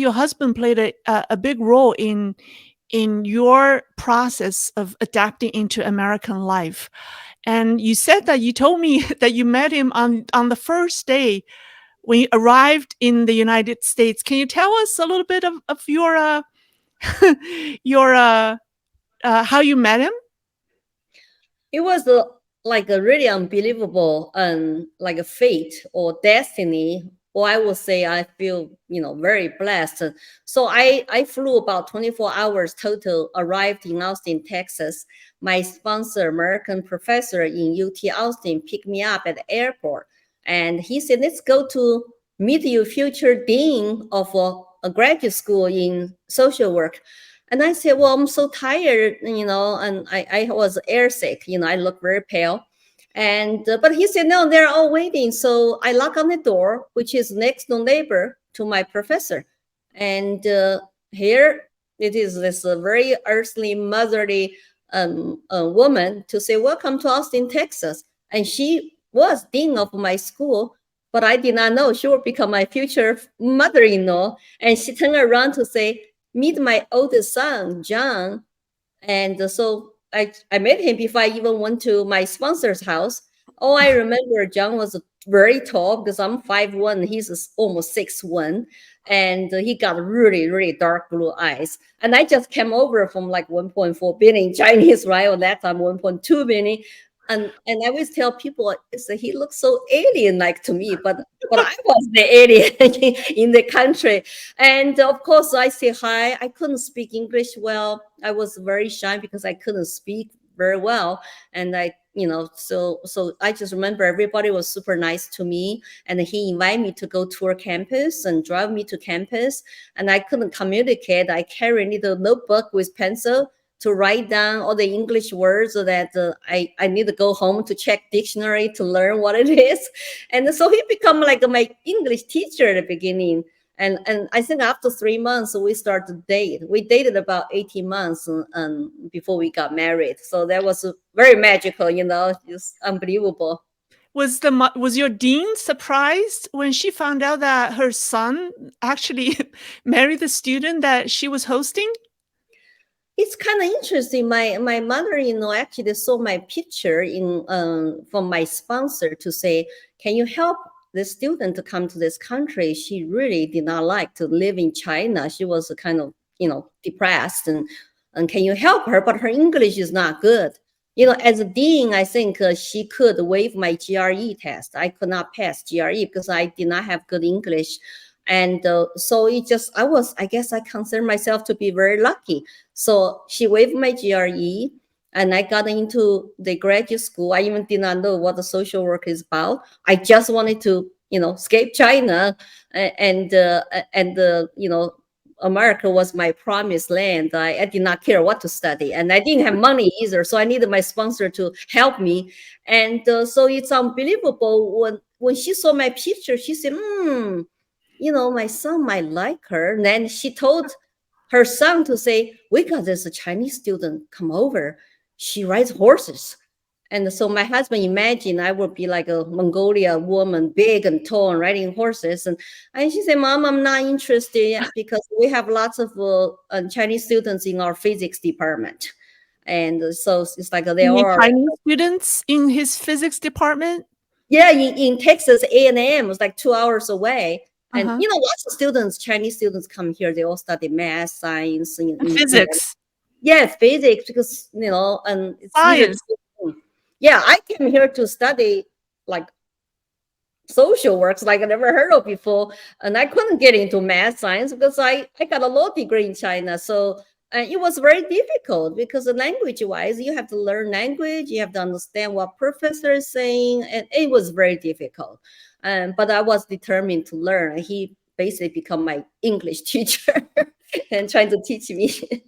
your husband played a big role in your process of adapting into American life. And you said that you told me that you met him on the first day when you arrived in the United States. Can you tell us a little bit of your your how you met him? It was like a really unbelievable like a fate or destiny, or I would say I feel very blessed. So I flew about 24 hours total, arrived in Austin, Texas. My sponsor, American professor in UT Austin, picked me up at the airport, and he said, let's go to meet your future dean of a graduate school in social work. And I said, well, I'm so tired, and I was airsick, I look very pale. And, but he said, no, they're all waiting. So I knock on the door, which is next door neighbor to my professor. And here it is this very earthly, motherly woman to say, welcome to Austin, Texas. And she was dean of my school, but I did not know she would become my future mother-in-law. And she turned around to say, meet my oldest son, John. And so I met him before I even went to my sponsor's house. Oh, I remember John was very tall because I'm 5'1", he's almost 6'1", and he got really, really dark blue eyes. And I just came over from like 1.4 billion Chinese, right? At that time, 1.2 billion. And I always tell people, he looks so alien-like to me, but I was the alien in the country. And of course, I say hi. I couldn't speak English well. I was very shy because I couldn't speak very well. And so I just remember everybody was super nice to me. And he invited me to go tour campus and drive me to campus. And I couldn't communicate. I carried a little notebook with pencil to write down all the English words so that I need to go home to check dictionary to learn what it is. And so he become like my English teacher at the beginning. And I think after 3 months, we started to date. We dated about 18 months before we got married. So that was very magical, just unbelievable. Was your dean surprised when she found out that her son actually married the student that she was hosting? It's kind of interesting. My mother-in-law actually saw my picture from my sponsor to say, can you help the student to come to this country? She really did not like to live in China. She was kind of, depressed and can you help her? But her English is not good. As a dean, I think she could waive my GRE test. I could not pass GRE because I did not have good English. And so I guess I consider myself to be very lucky. So she waived my GRE and I got into the graduate school. I even did not know what the social work is about. I just wanted to, escape China and America was my promised land. I did not care what to study and I didn't have money either. So I needed my sponsor to help me. And so it's unbelievable. When she saw my picture, she said, my son might like her. And then she told her son to say, we got this Chinese student come over. She rides horses. And so my husband imagined I would be like a Mongolia woman, big and tall and riding horses. And she said, Mom, I'm not interested yet because we have lots of Chinese students in our physics department. And so it's like they are Chinese students in his physics department? Yeah, in Texas, A&M was like 2 hours away. And, lots of students, Chinese students come here. They all study math, science, and physics. Yeah, physics, because, and it's science. Yeah, I came here to study like social works like I never heard of before. And I couldn't get into math science because I got a law degree in China. So it was very difficult because language-wise, you have to learn language. You have to understand what professor is saying. And it was very difficult. But I was determined to learn. He basically become my English teacher and trying to teach me.